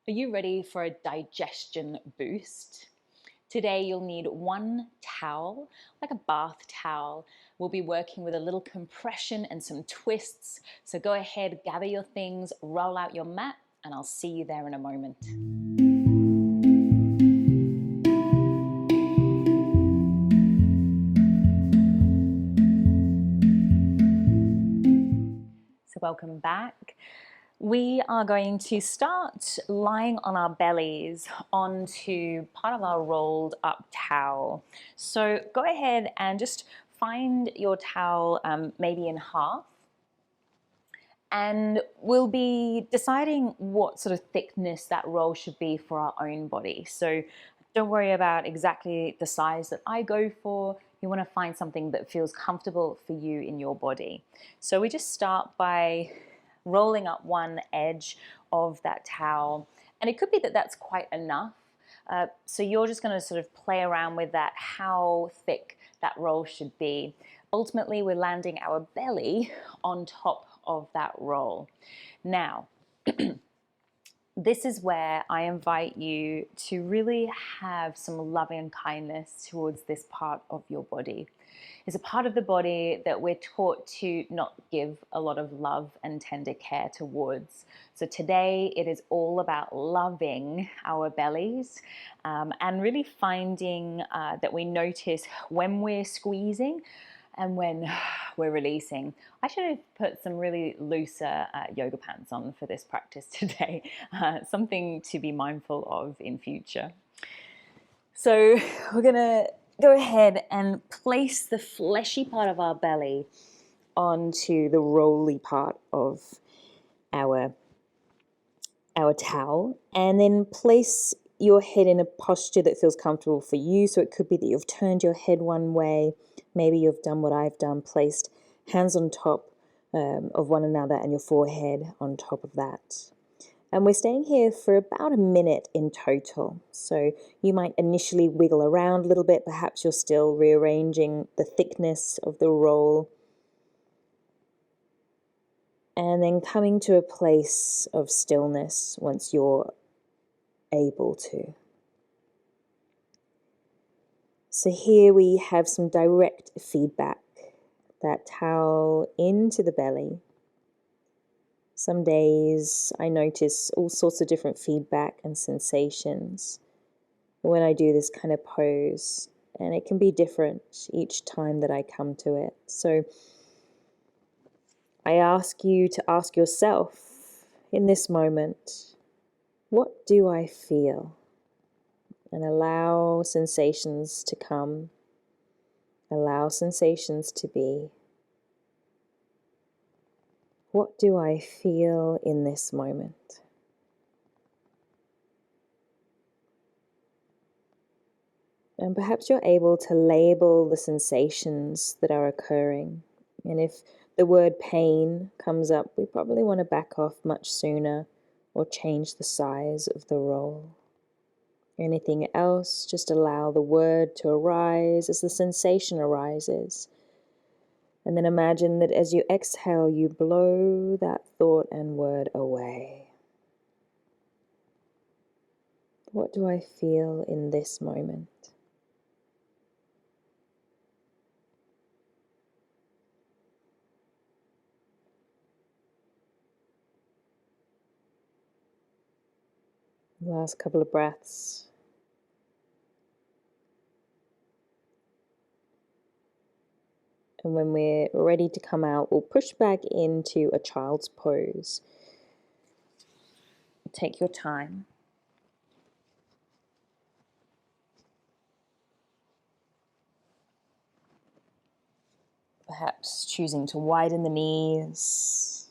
Are you ready for a digestion boost? Today you'll need one towel, like a bath towel. We'll be working with a little compression and some twists. So go ahead, gather your things, roll out your mat, and I'll see you there in a moment. So welcome back. We are going to start lying on our bellies onto part of our rolled up towel. So go ahead and just find your towel maybe in half. And we'll be deciding what sort of thickness that roll should be for our own body. So don't worry about exactly the size that I go for. You want to find something that feels comfortable for you in your body. So we just start by rolling up one edge of that towel. And it could be that that's quite enough. So you're just going to sort of play around with that, how thick that roll should be. Ultimately, we're landing our belly on top of that roll. Now, this is where I invite you to really have some loving kindness towards this part of your body. It's a part of the body that we're taught to not give a lot of love and tender care towards. So today it is all about loving our bellies and really finding that we notice when we're squeezing and when we're releasing. I should have put some really looser yoga pants on for this practice today, something to be mindful of in future. So we're gonna go ahead and place the fleshy part of our belly onto the rolly part of our towel, and then place your head in a posture that feels comfortable for you. So it could be that you've turned your head one way, maybe you've done what I've done, placed hands on top of one another and your forehead on top of that. And we're staying here for about a minute in total. So you might initially wiggle around a little bit. Perhaps you're still rearranging the thickness of the roll. And then coming to a place of stillness once you're able to. So here we have some direct feedback. That towel into the belly. Some days I notice all sorts of different feedback and sensations when I do this kind of pose, and it can be different each time that I come to it. So I ask you to ask yourself in this moment, what do I feel? And allow sensations to come, allow sensations to be. What do I feel in this moment? And perhaps you're able to label the sensations that are occurring. And if the word pain comes up, we probably want to back off much sooner or change the size of the roll. Anything else, just allow the word to arise as the sensation arises. And then imagine that as you exhale, you blow that thought and word away. What do I feel in this moment? Last couple of breaths. And when we're ready to come out, we'll push back into a child's pose. Take your time. Perhaps choosing to widen the knees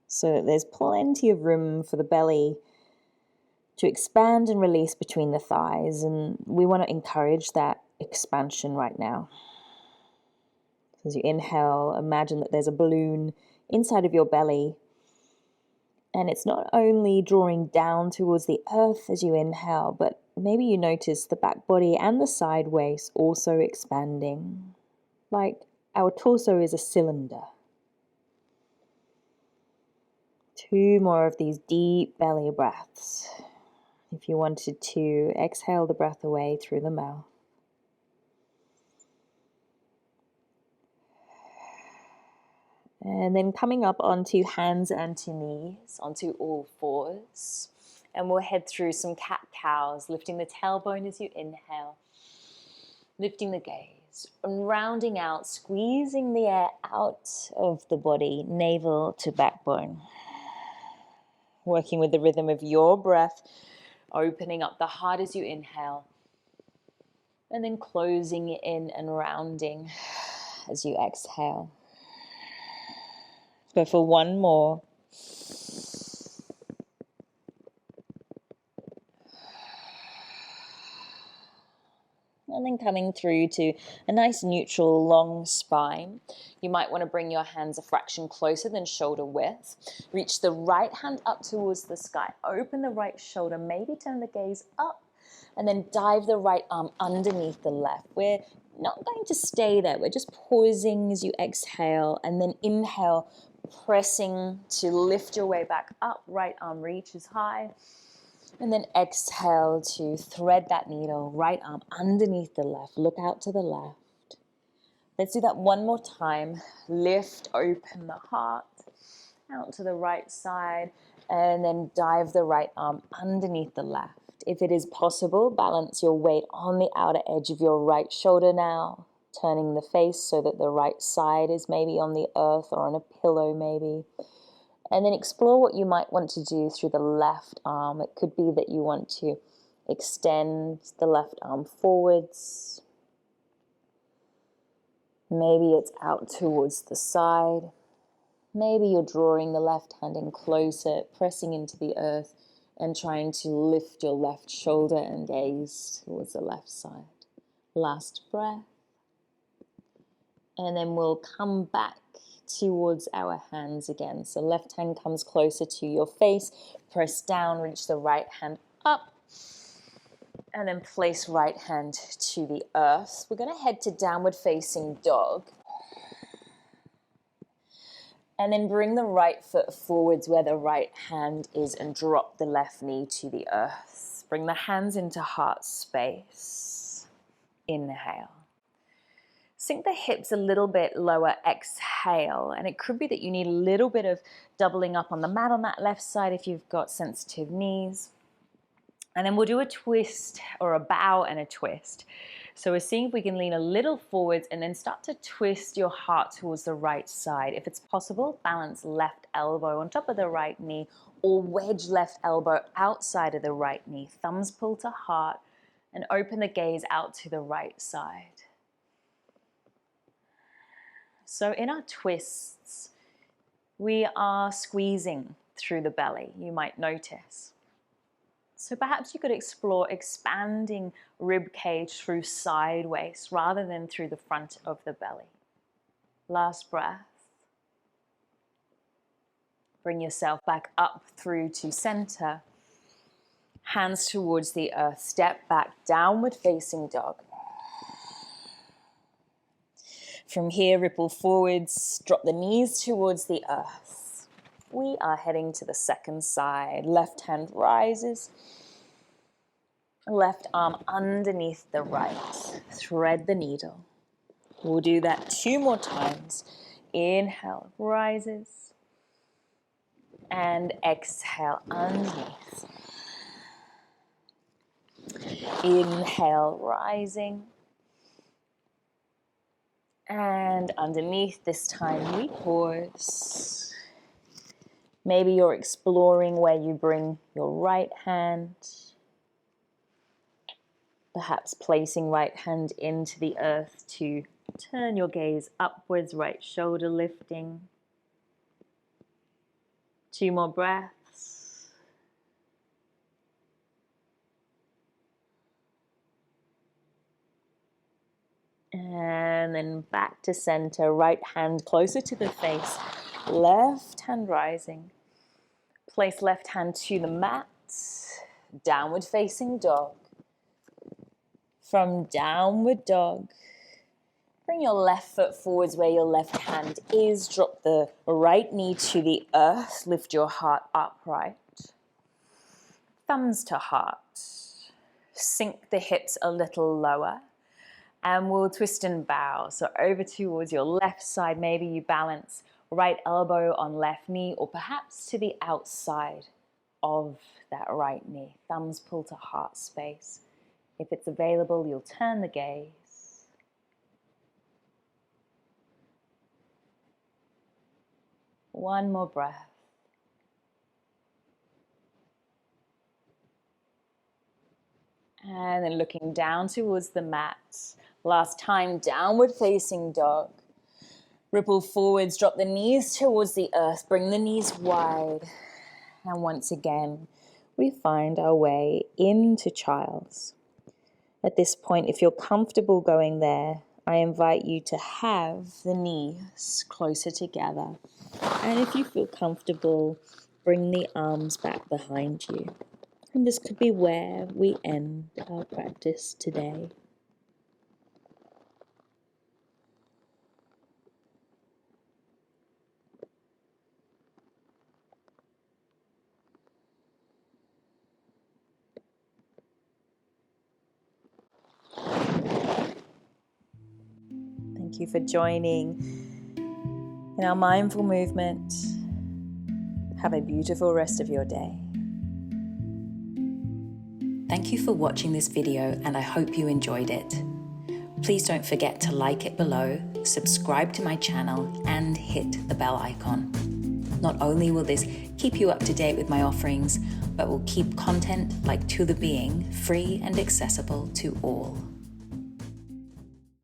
so that there's plenty of room for the belly to expand and release between the thighs. And we want to encourage that expansion right now. As you inhale, imagine that there's a balloon inside of your belly. And it's not only drawing down towards the earth as you inhale, but maybe you notice the back body and the side waist also expanding. Like our torso is a cylinder. 2 more of these deep belly breaths. If you wanted to, exhale the breath away through the mouth. And then coming up onto hands and to knees, onto all fours. And we'll head through some cat-cows, lifting the tailbone as you inhale, lifting the gaze, and rounding out, squeezing the air out of the body, navel to backbone. Working with the rhythm of your breath, opening up the heart as you inhale, and then closing it in and rounding as you exhale. Go for one more. And then coming through to a nice neutral long spine. You might want to bring your hands a fraction closer than shoulder width. Reach the right hand up towards the sky. Open the right shoulder, maybe turn the gaze up, and then dive the right arm underneath the left. We're not going to stay there. We're just pausing as you exhale, and then inhale, pressing to lift your way back up. Right arm reaches high. And then exhale to thread that needle, right arm underneath the left. Look out to the left. Let's do that one more time. Lift, open the heart, out to the right side, and then dive the right arm underneath the left. If it is possible, balance your weight on the outer edge of your right shoulder now, turning the face so that the right side is maybe on the earth or on a pillow maybe. And then explore what you might want to do through the left arm. It could be that you want to extend the left arm forwards. Maybe it's out towards the side. Maybe you're drawing the left hand in closer, pressing into the earth and trying to lift your left shoulder and gaze towards the left side. Last breath. And then we'll come back towards our hands again. So left hand comes closer to your face, press down, reach the right hand up, and then place right hand to the earth. We're going to head to downward facing dog. And then bring the right foot forwards where the right hand is and drop the left knee to the earth. Bring the hands into heart space. Inhale. Sink the hips a little bit lower, exhale. And it could be that you need a little bit of doubling up on the mat on that left side if you've got sensitive knees. And then we'll do a twist or a bow and a twist. So we're seeing if we can lean a little forwards and then start to twist your heart towards the right side. If it's possible, balance left elbow on top of the right knee or wedge left elbow outside of the right knee. Thumbs pull to heart and open the gaze out to the right side. So in our twists, we are squeezing through the belly, you might notice. So perhaps you could explore expanding rib cage through sideways rather than through the front of the belly. Last breath. Bring yourself back up through to center. Hands towards the earth. Step back, downward facing dog. From here, ripple forwards, drop the knees towards the earth. We are heading to the second side. Left hand rises. Left arm underneath the right. Thread the needle. We'll do that 2 more times. Inhale, rises. And exhale, underneath. Inhale, rising. And underneath, this time we pause. Maybe you're exploring where you bring your right hand. Perhaps placing right hand into the earth to turn your gaze upwards, right shoulder lifting. 2 more breaths. And then back to center, right hand closer to the face, left hand rising. Place left hand to the mat, downward facing dog. From downward dog, bring your left foot forwards where your left hand is. Drop the right knee to the earth, lift your heart upright. thumbs to heart. Sink the hips a little lower. And we'll twist and bow. So over towards your left side, maybe you balance right elbow on left knee, or perhaps to the outside of that right knee. Thumbs pull to heart space. If it's available, you'll turn the gaze. One more breath. And then looking down towards the mat. Last time, downward facing dog. Ripple forwards, drop the knees towards the earth, bring the knees wide. And once again, we find our way into child's. At this point, if you're comfortable going there, I invite you to have the knees closer together. And if you feel comfortable, bring the arms back behind you. And this could be where we end our practice today. Thank you for joining in our mindful movement. Have a beautiful rest of your day. Thank you for watching this video, and I hope you enjoyed it. Please don't forget to like it below, subscribe to my channel, and hit the bell icon. Not only will this keep you up to date with my offerings, but will keep content like Tula being free and accessible to all.